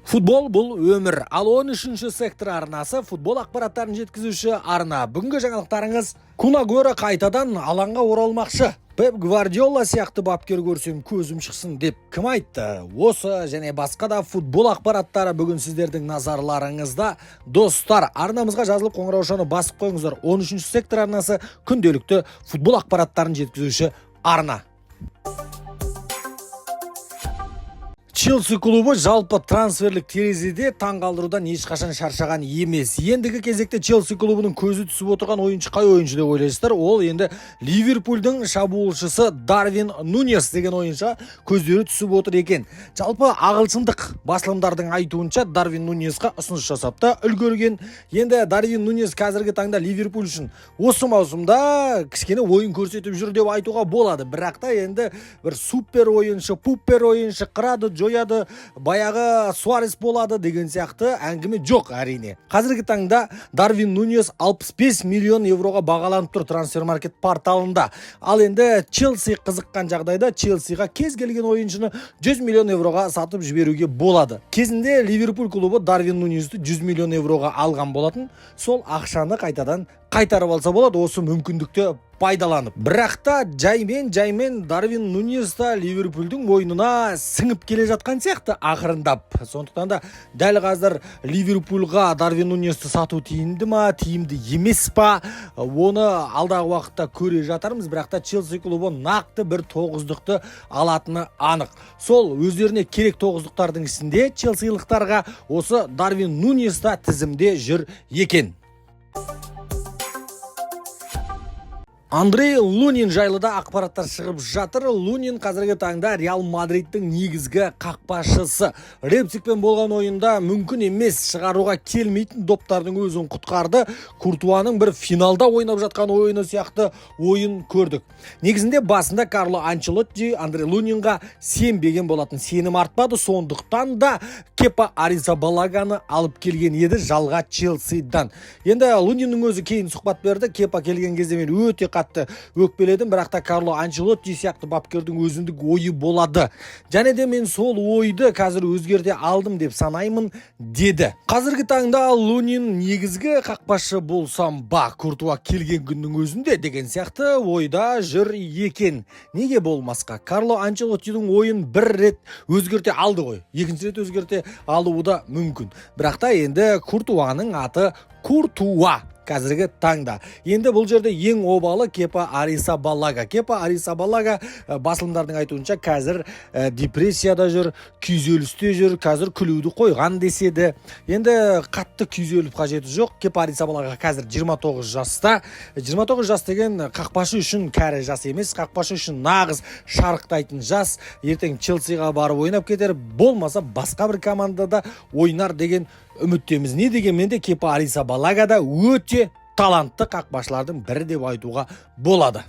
Футбол бұл өмір. Ал 13-ші сектор арнасы футбол ақпараттарын жеткізуші арна. Бүгінгі жаңалықтарыңыз Kun Aguero қайтадан алаңға оралмақшы. Пеп Гвардиола сияқты бапкер көрсем көзім шықсын деп кім айтты? Осы және басқа да футбол ақпараттары бүгін сіздердің назарларыңызда. Достар, арнамызға жазылып қоңыраушаны басып қойыңыздар. 13-ші сектор арнасы күнделікті футбол ақпараттарын жеткізуші арна. Челси клубы жалпы трансферлік терезеде таңғалдырудан ешқашан шаршаған емес. Ендігі кезекте Челси клубының көзі түсіп отырған ойыншы қай ойыншы деп ойлайсыздар? Ол енді Ливерпульдің шабуылшысы Дарвин Нуньес деген ойыншы көздері түсіп отыр екен. Жалпы ағылшындық басылымдардың айтуынша Дарвин Нуньесқа ұсыныс жасапты үлгерген. Енді Дарвин Нуньес қазіргі таңда Ливерпуль үшін осы маусымда кішкене ойын көрсетіп жүр деп айтуға болады. Бірақ та енді бір супер ойыншы, пупер ойыншы, қырады, жояды, баяғы Суарес болады деген сияқты әңгіме жоқ әрине. Қазіргі таңда Дарвин Нуньес 65 миллион евроға бағаланып тұр трансфермаркет порталында. Ал енді Челси қызыққан жағдайда Челсиға кез келген ойыншыны 100 миллион евроға сатып жіберуге болады. Кезінде Ливерпуль клубы Дарвин Нуньесті 100 миллион евроға алған болатын. Сол ақшаны қайтадан қайтарып алса болады, осы мүмкіндікті пайдаланып. Бірақ та жаймен Дарвин Нуньес та Ливерпульдің ойынына сіңіп келе жатқан сияқты ақырындап. Сондықтан да дәл қазір Ливерпульға Дарвин Нуньесті сату тиімді ма, тиімді емес па, оны алдағы уақытта көре жатармыз. Бірақ та Челси клубы нақты бір тоғыздықты алатыны анық. Сол өздеріне керек тоғыздықтардың ішінде челсилықтарға осы Дарвин Нуньес та тізімде жүр екен. Андрей Лунин жайлы да ақпараттар шығып жатыр. Лунин қазіргі таңда Реал Мадридтің негізгі қақпашысы. Лейпцигпен болған ойында мүмкін емес шығаруға келмейтін доптардың өзін құтқарды. Куртуаның бір финалда ойнап жатқан ойыны сияқты ойын көрдік. Негізінде басында Карло Анчелотти Андрей Лунинға сенбеген болатын, сенім артпады. Сондықтан да Кепа Аризабалаганы алып келген еді жалға Челсидан. Енді Луниннің өзі кейін сұхбат берді. Кепа келген кезде мен өте қатты өкпеледім, бірақ та Карло Анчелотти сияқты бапкердің өзіндік ойы болады. Және де мен сол ойды қазір өзгерте алдым деп санаймын деді. Қазіргі таңда Лунин негізгі қақпашы болсам ба, Куртуа келген күннің өзінде деген сияқты ойда жүр екен. Неге болмасқа? Карло Анчелоттидің ойын бір рет өзгерте алды ғой. Екінші рет өзгерте алуы да мүмкін. Бірақ та енді Куртуаның аты Куртуа қазіргі таңда. Енді бұл жерде ең обалы Кепа Аризабалага. Кепа Аризабалага басылымдардың айтуынша қазір депрессияда жүр, күйзелісте жүр, қазір күлуді қойған деседі. Енді қатты күйзеліп қажеті жоқ. Кепа Аризабалага қазір 29 жаста. 29 жас деген қақпашы үшін кәрі жас емес, қақпашы үшін нағыз шарықтайтын жас. Ертең Челсиға барып ойнап кетер, болмаса басқа бір командада ойнар деген үміттеміз. Не дегенмен де Кепа Аризабалага да өте талантты қақпашылардың бірі деп айтуға болады.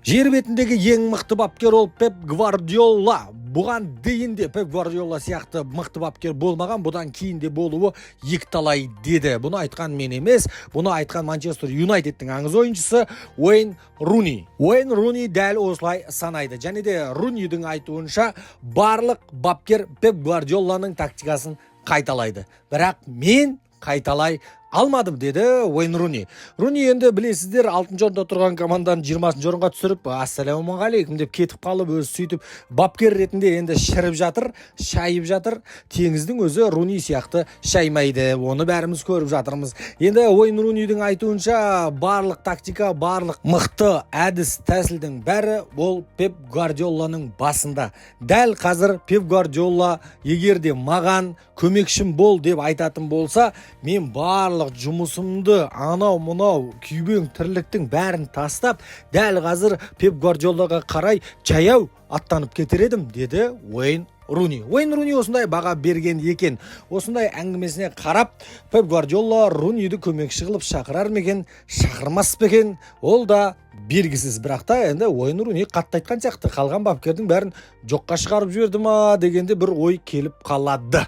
Жер бетіндегі ең мықты бапкер ол Пеп Гвардиола. Бұған дейін де Пеп Гвардиола сияқты мықты бапкер болмаған, бұдан кейін де болуы екталай деді. Бұны айтқан мен емес, бұны айтқан Манчестер Юнайтедтің аңыз ойыншысы Уэйн Руни. Уэйн Руни дәл осылай санайды. Және де Рунидің айтуынша барлық бапкер Пеп Гвардиоланың тактикасын қайталайды. Бірақ мен қайталай алмадым деді Уэйн Руни. Руни енді білесіздер 6-шы орында тұрған команданың 20-шы орынға түсіріп, ассалаумағалейкум деп кетіп қалып, өзі сөйтіп бапкер ретінде енді шіріп жатыр, шайып жатыр. Теңіздің өзі Руни сияқты шаймайды. Оны бәріміз көріп жатырмыз. Енді Уэйн Рунидің айтуынша барлық тактика, барлық мықты әдіс тәсілдің бәрі ол Пеп Гвардиоланың басында. Дәл қазір Пеп Гвардиола егерде маған көмекшім бол деп айтатын болса, мен барлық жұмысымды анау-мұнау күйбең тірліктің бәрін тастап, дәл қазір Пеп Гвардиолаға қарай жаяу аттанып кетер едім, деді Уэйн Руни. Уэйн Руни осындай баға берген екен. Осындай әңгімесіне қарап, Пеп Гвардиола Руниді көмекші қылып шақырар мекен, шақырмас бекен, ол да белгісіз. Бірақ та енді Уэйн Руни қатты айтқан сияқты, қалған бапкердің бәрін жоққа шығарып жіберді ма дегенде бір ой келіп қалады.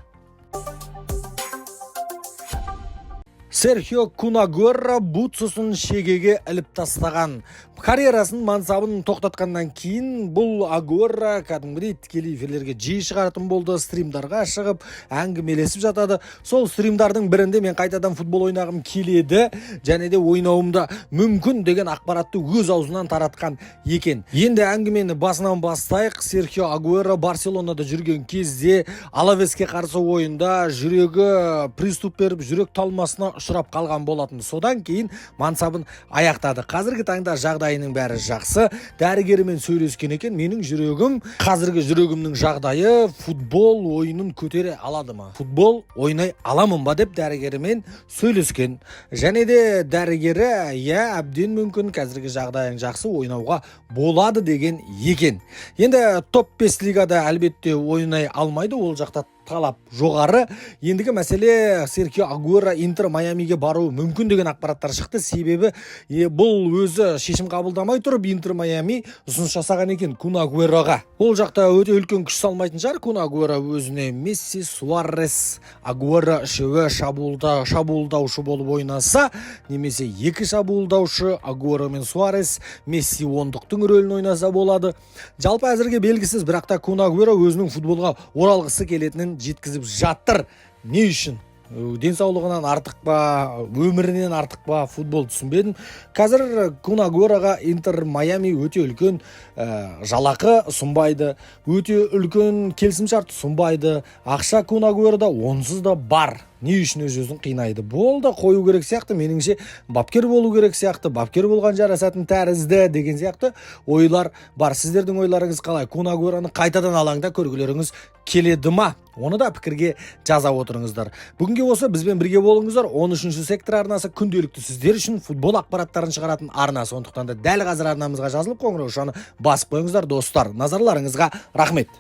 Серхио Кунагуэра бутсусын шегеге іліп тастаған. Карьерасын мансабын тоқтатқаннан кейін бұл Агуэра кәдімгідей тікелей эфирлерге жиі шығаратын болды, стримдарға шығып әңгімелесіп жатады. Сол стримдардың бірінде мен қайтадан футбол ойнағым келеді және де ойнауымда мүмкін деген ақпаратты өз аузынан таратқан екен. Енді әңгімені басынан бастайық. Серхио Агуэра Барселонада жүрген кезде Алавеске қарсы ойында жүрегі приступ беріп, жүрек талмасына ұшырап қалған болатын. Содан кейін мансабын аяқтады. Қазіргі таңда жағдайының бәрі жақсы. Дәрігерімен сөйлескен екен. Менің жүрегім, қазіргі жүрегімнің жағдайы футбол ойынын көтере алады ма? Футбол ойнай аламын ба деп дәрігерімен сөйлескен. Және де дәрігері, я әбден мүмкін, қазіргі жағдайың жақсы, ойнауға болады деген екен. Енді топ 5 лигада әлбетте ойнай алмайды, ол жақта талап жоғары. Ендігі мәселе Серхио Агуэра Интер Майамиге баруы мүмкін деген ақпараттар шықты. Себебі бұл өзі шешім қабылдамай тұрып Интер Майами ұсыныс жасаған екен Кунагуэраға. Ол жақта өте үлкен күш салмайтын шығар. Кунагуэра өзіне Месси, Суарес, Агуэра үшеуі шабуылдаушы болып ойнаса, немесе екі шабуылдаушы Агуэра мен Суарес, Месси ондықтың рөлін ойнаса болады. Жалпы әзірге белгісіз, бірақ та Кунагуэра өзінің футболға оралғысы келетінін жеткізіп жатыр. Не үшін? Денсаулығынан артық па, өмірінен артық па, футбол түсінбедім. Қазір Кунагуэраға Интер Майами өте үлкен жалақы сұнбайды, өте үлкен келісімшарт сұнбайды. Ақша Кунагуэрада онсыз да бар. Не үшін өзін қинайды? Болды, қою керек сияқты, меніңше бапкер болу керек сияқты, бапкер болған жарасатын тәрізді деген сияқты ойлар бар. Сіздердің ойларыңыз қалай? Кунагуэраны қайтадан алаңда көргілеріңіз келеді ма? Оны да пікірге жаза отырыңыздар. Бүгінге осы бізбен бірге болыңыздар. 13-ші сектор арнасы күнделікті сіздер үшін футбол ақпараттарын шығаратын арна. Сондықтан да дәл қазір арнамызға жазылып қоңыраушаны басып қойыңыздар достар. Назарларыңызға рахмет.